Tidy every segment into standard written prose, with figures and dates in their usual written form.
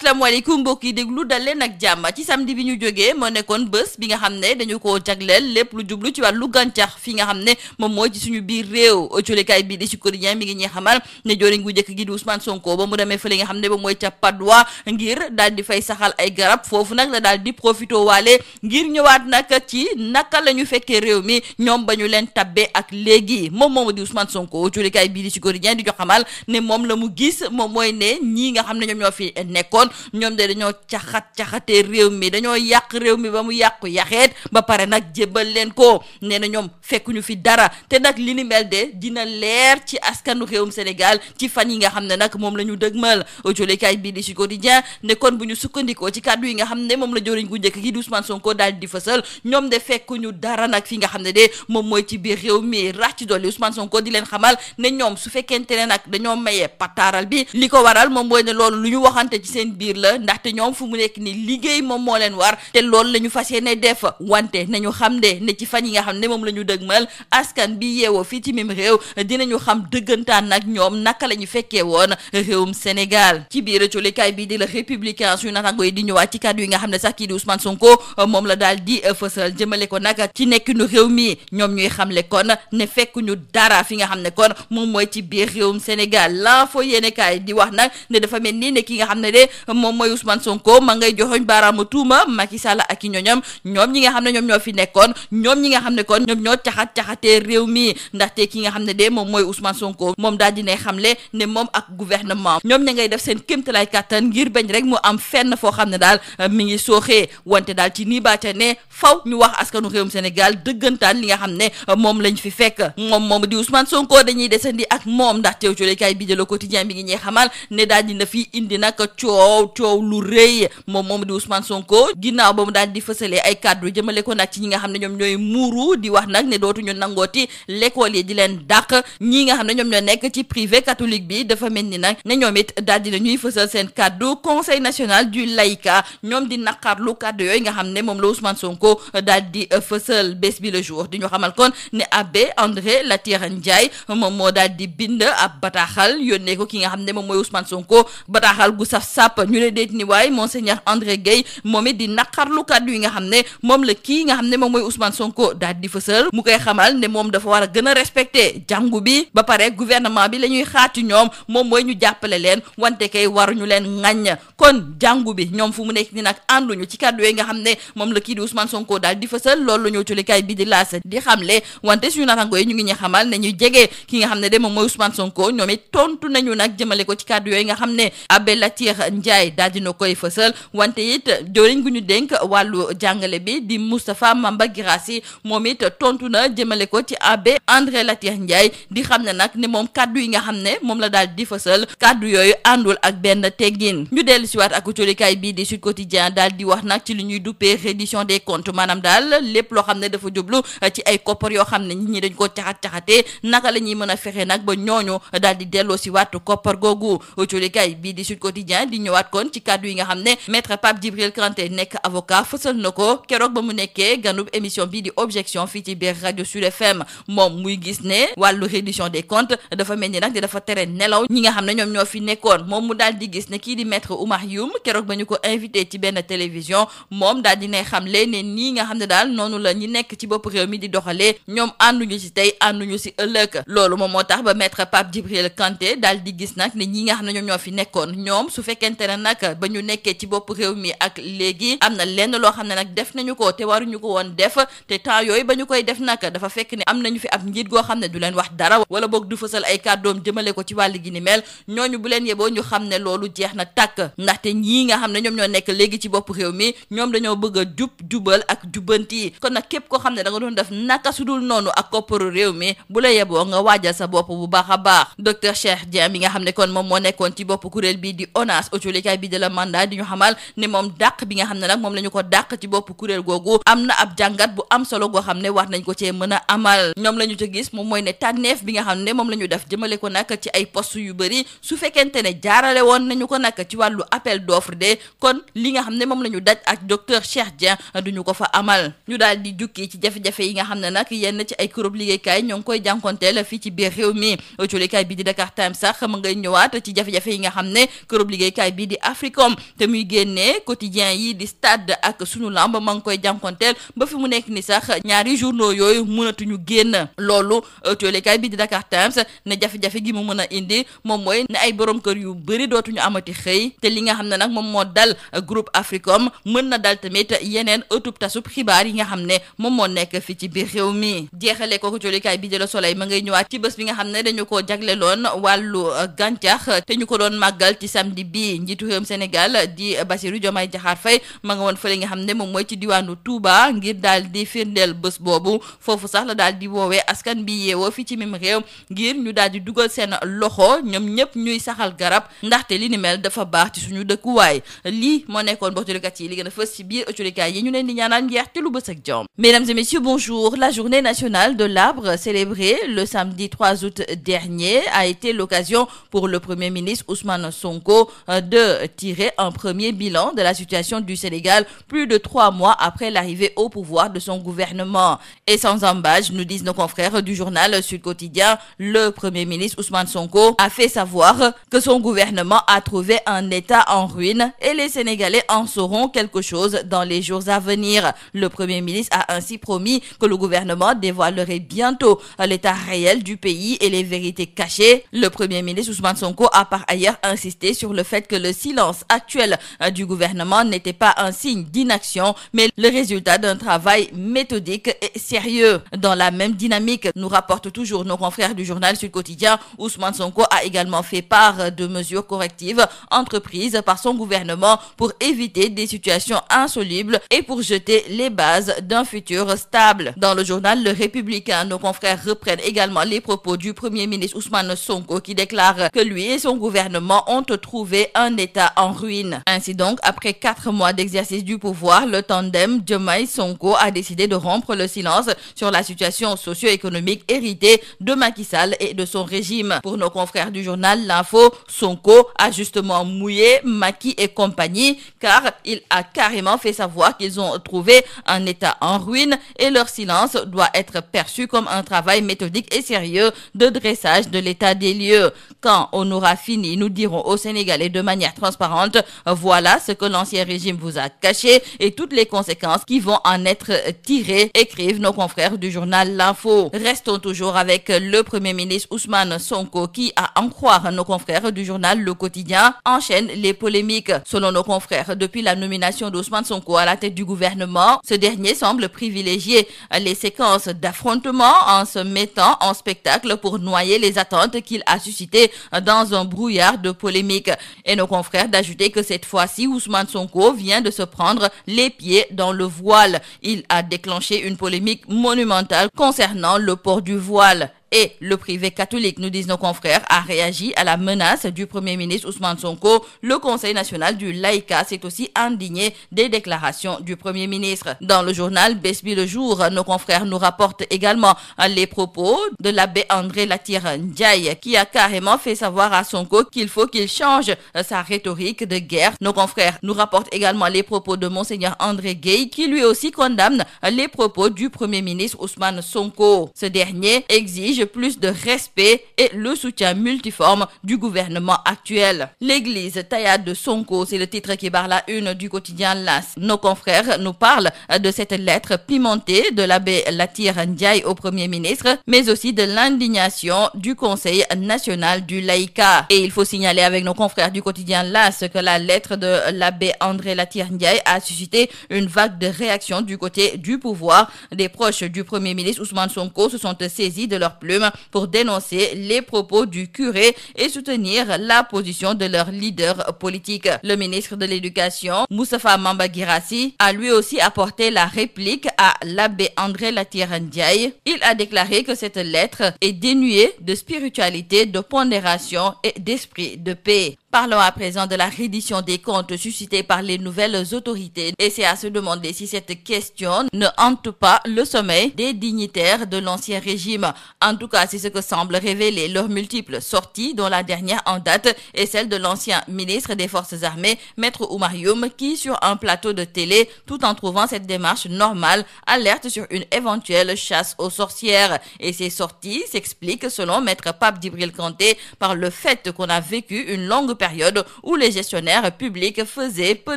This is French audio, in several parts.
asalaamaaleykum mbokk yi déglu dal leen ak jàmm ci samedi bi ñu jógee moo nekkoon bés bi nga xam ne dañu ko jagleel lépp lu jublu ci wàllu gàncax fi nga xam ne moom mooy ci suñu biir réew colikaay bi di ci quotidien mi ngi ñuy xamal ne joriñ gu njëkk gi di Ousmane Sonko ba mu demee fële nga xam ne moom mooy ca Padois ngir daal di fay saxal ay garab foofu nag la daal di profito waale ngir ñëwaat nag ci naka la ñu fekkee réew mi ñoom ba ñu leen tabbee ak léegi moom moomu di Ousmane Sonko colikaay bi di ci quotidien di jox xamal ne moom la mu gis moom mooy ne ñii nga xam ne ñoom ñoo fi nekkoon ñoom de dañoo caxatee réew mi dañoo yàq réew mi ba mu yàqu yaxeet ba pare nag jébbal leen ko nee na ñoom fekkuñu fi dara te nag li ni mel de dina leer ci askanu réewum Sénégal ci fan yi nga xam ne nag moom la ñu dëgmal colikaay bii di ci quotidien ne kon bu ñu sukkandikoo ci kàddu yi nga xam ne moom la joriñ gu njëkk gi di Ousmane Sonko daal di fësal ñoom de fekkuñu dara nag fi nga xam ne de moom mooy ci biir réew mi rax ci dolli Ousmane Sonko di leen xamal ne ñoom su fekkente ne nag dañoo mayee pataaral bi li ko waral moom mooy ne loolu lu ñu waxante ci seen biir la ndaxte ñoom fu mu nekk ni liggéey moom moo leen war te loolu la ñu fas yéene def wante nañu xam de ne ci fan yi nga xam ne moom la ñu dëgmal askan bi yeewoo fii ci mim réew dinañu xam dëggantaan nag ñoom naka la ñu fekkee woon réewum Sénégal ci biir colikaay bi di la républicain suñu natango yi di ñëwaat ci kàddu yi nga xam ne sax kii di Ousmane Sonko moom la daal di fësal jëmale ko nag ci nekkinu réew mi ñoom ñuy xamle kon ne fekkuñu dara fi nga xam ne kon moom mooy ci biir réewum Sénégal l'info yéene kaay di wax nag ne dafa mel ni ne ki nga xam ne de moom mooy Ousmane Sonko ma ngay joxoñ baaraamu tuuma Macky Sall ak i ñoñam ñoom ñi nga xam ne ñoom ñoo fi nekkoon ñoom ñi nga xam ne kon ñoom ñoo caxatee réew mi ndaxte ki nga xam ne de moom mooy Ousmane Sonko moom daal dina xamle ne moom ak gouvernement ñoom ña ngay def seen kéemtalaay kàttan ngir bañ rek mu am fenn foo xam ne daal mi ngi sooxee wante daal ci nii baate ne faw ñu wax askanu réewum Sénégal dëggantaan li nga xam ne moom lañ fi fekk moom di Ousmane Sonko dañuy desandi ak moom ndaxte colikaay bi de Le Quotidien bi ngi ñuy xamal ne daal dina fi indi nag coow lu rëy moom di Ousmane Sonko ginnaaw ba mu daal di fësalee ay kàddu jëmale ko nag ci ñi nga xam ne ñoom ñooy muuru di wax nag ne dootuñu nangooti l'école yi di leen dàq ñi nga xam ne ñoom ñoo nekk ci privé catholique bi dafa mel ni nag ne ñoom it daal dina ñuy fësal seen kàddu conseil national du laïcat ñoom di naqarlu kàddu yooyu nga xam ne moom la Ousmane Sonko daal di fësal bés bi le jour di ñu xamal kon ne abbé André Latyr Ndiaye moom moo daal di bind ab bataaxal yónnee ko ki nga xam ne moom mooy Ousmane Sonko bataaxal gu saf sàpp ñu ne déet ni waaye monseigneur André Guèye moom it di naqarlu kàddu yi nga xam ne moom la kii nga xam ne moom mooy Ousmane Sonko daal di fësal mu koy xamal ne moom dafa war a gën a respecté jàngu bi ba pare gouvernement bi la ñuy xaati ñoom moom mooy ñu jàppale leen wante kay waruñu leen ŋàññ kon jàngu bi ñoom fu mu nekk ni nag ànduñu ci kàddu yooyu nga xam ne moom la kii di Ousmane Sonko daal di fësal loolu la ñëw colikaay bi di laas di xamle wante suñu natango yi ñu ngi ñu xamal ne ñu jege ki nga xam ne de moom mooy Ousmane Sonko ñoom it tontu nañu nag jëmale ko ci kàddu yooyu nga xam ne abbé Latyr Ndiaye daal dina koy fësal wante it joriñ gu ñu dénk wàllu jàngale bi di Moustapha Mamba Guirassy moom it tontu na jëmale ko ci abbé André Latyr Ndiaye di xam ne nag ne moom kàddu yi nga xam ne moom la daal di fësal kàddu yooyu àndul ak benn teggin ñu dellu si waat ak colikaay bii di Sud Quotidien daal di wax nag ci li ñuy duppee reddition des comptes maanaam daal lépp loo xam ne dafa jublu ci ay koppar yoo xam ne nit ñi dañ ko caxatee naka la ñuy mën a fexe nag ba ñooñu daal di delloo si waat koppar googu colikaay bii di Sud Quotidien di ñëwaat kon ci kàddu yi nga xam ne maître Pape Djibril Kanté nekk avocat fësal na ko keroog ba mu nekkee ganub émission bii di objection fii ci biir rajo Sud FM moom muy gis ne wàllu reddition des comptes dafa mel ni nag dafa tere nelaw ñi nga xam ne ñoom ñoo fi nekkoon moom mu daal di gis ne kii di maître Oumar Youm keroog ba ñu ko invité ci benn télévision moom daal di ne xamle ne nii nga xam ne daal noonu la ñi nekk ci bopp réew mi di doxalee ñoom ànduñu ci tey ànduñu ci ëllëg loolu moom moo tax ba maître Pape Djibril Kanté daal di gis nag ne ñi nga xam ne ñoom ñoo fi nekkoon ñoom su fekkente ne nag ba ñu nekkee ci bopp réew mi ak léegi am na lenn loo xam ne nag def nañu ko te waruñu ko woon def te temps yooyu ba ñu koy def nag dafa fekk ne am nañu fi ab njiit goo xam ne du leen wax dara wala boog du fësal ay kàddoom jëmale ko ci wàll gi ni mel ñooñu bu leen yeboo ñu xam ne loolu jeex na tàkk ndaxte ñii nga xam ne ñoom ñoo nekk léegi ci bopp réew mi ñoom dañoo bëgg a jubal ak jubbanti kon nag képp koo xam ne da nga doon def naka su dul noonu ak kopparu réew mi bu la yeboo nga waajal sa bopp bu baax a baax docteur Cheikh Dieng mi nga xam ne kon moom moo nekkoon ci bopp kuréel bi di ONAS autolikaay bi de la mandat di ñu xamal ne moom dàq bi nga xam ne nag moom la ñu ko dàq ci bopp kuréel googu am na ab jàngat bu am solo goo xam ne war nañ ko cee mën a amal ñoom la ñu ca gis moom mooy ne tànneef bi nga xam ne moom la ñu def jëmale ko nag ci ay poste yu bëri su fekkente ne jaarale woon nañu ko nag ci wàllu appel d'offre de kon li nga xam ne moom la ñu daj ak docteur Cheikh Dieng duñu ko fa amal ñu daal di jukki ci jafe-jafe yi nga xam ne nag yenn ci ay kuréel liggéeykaay ñoo ngi koy jànkonteel fii ci biir réew mi autolikaay bi di Dakar Times sax ma ngay ñëwaat ci jafe-jafe yi nga xam ne kuréel liggéeykaay bi di Africom te muy génnee quotidien yi di Stade ak Sunu Lamb ma ngi koy jànkonteel ba fi mu nekk ni sax ñaari journaux yooyu mënatuñu génn loolu ëttoolekaay bi di Dakar Times ne jafe-jafe gi mu mën a indi moom mooy ne ay borom kër yu bëri dootuñu amati xëy te li nga xam ne nag moom moo dal groupe Africom mën na dal tamit yeneen ëttub tasub xibaar yi nga xam ne moom moo nekk fi ci biir réew mi jeexale ko ëttoolekaay bi di Le Soleil ma ngay ñëwaat ci bés bi nga xam ne dañu ko jagleloon wàllu gàncax te ñu ko doon màggal ci samedi bi njiitu réewum Sénégal di Bassirou Diomaye Diakhar Faye ma nga woon fële nga xam ne moom mooy ci diwaanu Touba ngir daal di firndeel bés boobu foofu sax la daal di woowee askan bi yeewoo fi ci mim réew ngir ñu daal di dugal seen loxo ñoom ñëpp ñuy saxal garab ndaxte li ni mel dafa baax ci suñu dëkkuwaay lii moo nekkoon boxtulikat yi li gën a fës ci biir ëtulikaay yi ñu leen di ñaanal njeex te lu bës ak jom. Mesdames et messieurs, bonjour. La journée nationale de l'arbre célébrée le samedi 3 août dernier a été l'occasion pour le Premier ministre Ousmane Sonko de tirer un premier bilan de la situation du Sénégal plus de 3 mois après l'arrivée au pouvoir de son gouvernement. Et sans embâche, nous disent nos confrères du journal Sud Quotidien, le Premier ministre Ousmane Sonko a fait savoir que son gouvernement a trouvé un État en ruine et les Sénégalais en sauront quelque chose dans les jours à venir. Le Premier ministre a ainsi promis que le gouvernement dévoilerait bientôt l'état réel du pays et les vérités cachées. Le Premier ministre Ousmane Sonko a par ailleurs insisté sur le fait que le silence actuel du gouvernement n'était pas un signe d'inaction, mais le résultat d'un travail méthodique et sérieux. Dans la même dynamique, nous rapportent toujours nos confrères du journal Sud Quotidien, Ousmane Sonko a également fait part de mesures correctives entreprises par son gouvernement pour éviter des situations insolubles et pour jeter les bases d'un futur stable. Dans le journal Le Républicain, nos confrères reprennent également les propos du Premier ministre Ousmane Sonko qui déclare que lui et son gouvernement ont trouvé un État en ruine. Ainsi donc, après 4 mois d'exercice du pouvoir, le tandem Diomaye-Sonko a décidé de rompre le silence sur la situation socio-économique héritée de Macky Sall et de son régime. Pour nos confrères du journal L'Info, Sonko a justement mouillé Macky et compagnie car il a carrément fait savoir qu'ils ont trouvé un État en ruine et leur silence doit être perçu comme un travail méthodique et sérieux de dressage de l'état des lieux. Quand on aura fini, nous dirons aux Sénégalais de manière transparente, voilà ce que l'ancien régime vous a caché et toutes les conséquences qui vont en être tirées, écrivent nos confrères du journal L'Info. Restons toujours avec le Premier ministre Ousmane Sonko qui, à en croire nos confrères du journal Le Quotidien, enchaîne les polémiques. Selon nos confrères, depuis la nomination d'Ousmane Sonko à la tête du gouvernement, ce dernier semble privilégier les séquences d'affrontement en se mettant en spectacle pour noyer les attentes qu'il a suscitées dans un brouillard de polémiques. Et nos confrères d'ajouter que cette fois-ci, Ousmane Sonko vient de se prendre les pieds dans le voile. Il a déclenché une polémique monumentale concernant le port du voile. Et le privé catholique, nous disent nos confrères, a réagi à la menace du Premier ministre Ousmane Sonko. Le Conseil national du laïcat s'est aussi indigné des déclarations du Premier ministre. Dans le journal Bës Bi Le Jour, nos confrères nous rapportent également les propos de l'abbé André Latyr Ndiaye qui a carrément fait savoir à Sonko qu'il faut qu'il change sa rhétorique de guerre. Nos confrères nous rapportent également les propos de Monseigneur André Gueye qui lui aussi condamne les propos du Premier ministre Ousmane Sonko. Ce dernier exige plus de respect et le soutien multiforme du gouvernement actuel. L'église taillade de Sonko, c'est le titre qui barre la une du quotidien L'As. Nos confrères nous parlent de cette lettre pimentée de l'abbé Latyr Ndiaye au Premier ministre, mais aussi de l'indignation du Conseil national du laïcat. Et il faut signaler avec nos confrères du quotidien L'As que la lettre de l'abbé André Latyr Ndiaye a suscité une vague de réactions du côté du pouvoir. Des proches du Premier ministre Ousmane Sonko se sont saisis de leur plume pour dénoncer les propos du curé et soutenir la position de leur leader politique. Le ministre de l'Éducation, Moustapha Mamba Guirassy, a lui aussi apporté la réplique à l'abbé André Latyr Ndiaye. Il a déclaré que cette lettre est dénuée de spiritualité, de pondération et d'esprit de paix. Parlons à présent de la reddition des comptes suscitée par les nouvelles autorités. Et c'est à se demander si cette question ne hante pas le sommeil des dignitaires de l'ancien régime. En tout cas, c'est ce que semblent révéler leurs multiples sorties, dont la dernière en date est celle de l'ancien ministre des Forces armées, Maître Oumar Youm, qui, sur un plateau de télé, tout en trouvant cette démarche normale, alerte sur une éventuelle chasse aux sorcières. Et ces sorties s'expliquent, selon Maître Pape Djibril Kanté, par le fait qu'on a vécu une longue période où les gestionnaires publics faisaient peu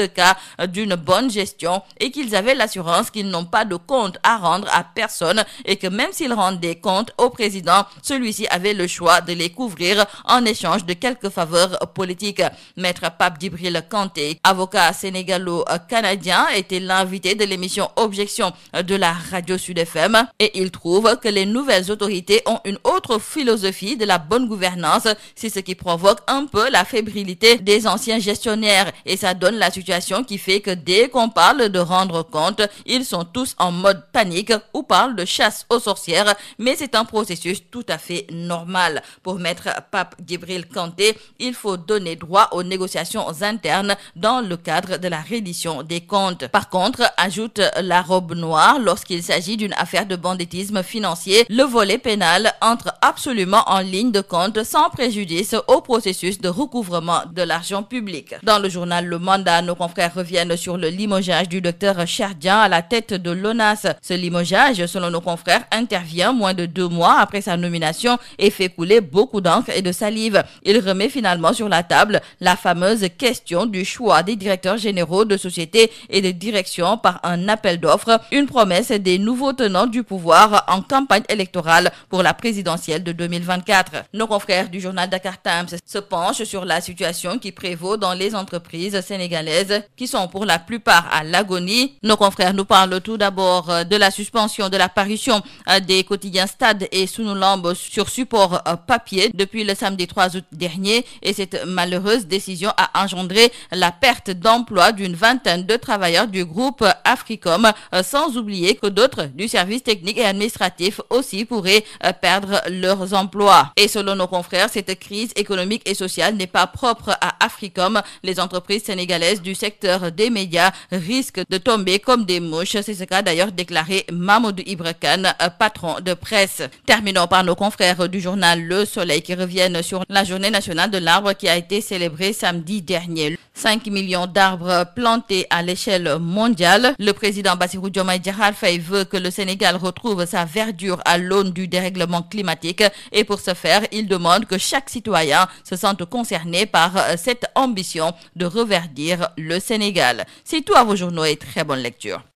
de cas d'une bonne gestion et qu'ils avaient l'assurance qu'ils n'ont pas de compte à rendre à personne et que même s'ils rendent des comptes au président, celui-ci avait le choix de les couvrir en échange de quelques faveurs politiques. Maître Pape Djibril Kanté, avocat sénégalo-canadien, était l'invité de l'émission Objection de la radio Sud FM et il trouve que les nouvelles autorités ont une autre philosophie de la bonne gouvernance. C'est ce qui provoque un peu la fébrilité des anciens gestionnaires et ça donne la situation qui fait que dès qu'on parle de rendre compte, ils sont tous en mode panique ou parlent de chasse aux sorcières, mais c'est un processus tout à fait normal. Pour Maître Pape Djibril Kanté, il faut donner droit aux négociations internes dans le cadre de la reddition des comptes. Par contre, ajoute la robe noire, lorsqu'il s'agit d'une affaire de banditisme financier, le volet pénal entre absolument en ligne de compte sans préjudice au processus de recouvrement de l'argent public. Dans le journal Le Mandat, nos confrères reviennent sur le limogeage du docteur Cheikh Dieng à la tête de l'ONAS. Ce limogeage, selon nos confrères, intervient moins de 2 mois après sa nomination et fait couler beaucoup d'encre et de salive. Il remet finalement sur la table la fameuse question du choix des directeurs généraux de sociétés et de direction par un appel d'offres, une promesse des nouveaux tenants du pouvoir en campagne électorale pour la présidentielle de 2024. Nos confrères du journal Dakar Times se penchent sur la situation qui prévaut dans les entreprises sénégalaises qui sont pour la plupart à l'agonie. Nos confrères nous parlent tout d'abord de la suspension de la parution des quotidiens Stade et Sunu Lamb sur support papier depuis le samedi 3 août dernier et cette malheureuse décision a engendré la perte d'emploi d'une vingtaine de travailleurs du groupe Africom, sans oublier que d'autres du service technique et administratif aussi pourraient perdre leurs emplois. Et selon nos confrères, cette crise économique et sociale n'est pas propre à Africom. Les entreprises sénégalaises du secteur des médias risquent de tomber comme des mouches. C'est ce qu'a d'ailleurs déclaré Mamadou Ibra Kane, patron de presse. Terminons par nos confrères du journal Le Soleil qui reviennent sur la journée nationale de l'arbre qui a été célébrée samedi dernier. 5 millions d'arbres plantés à l'échelle mondiale. Le président Bassirou Diomaye Diakhar Faye veut que le Sénégal retrouve sa verdure à l'aune du dérèglement climatique et pour ce faire, il demande que chaque citoyen se sente concerné par cette ambition de reverdir le Sénégal. C'est tout à vos journaux et très bonne lecture.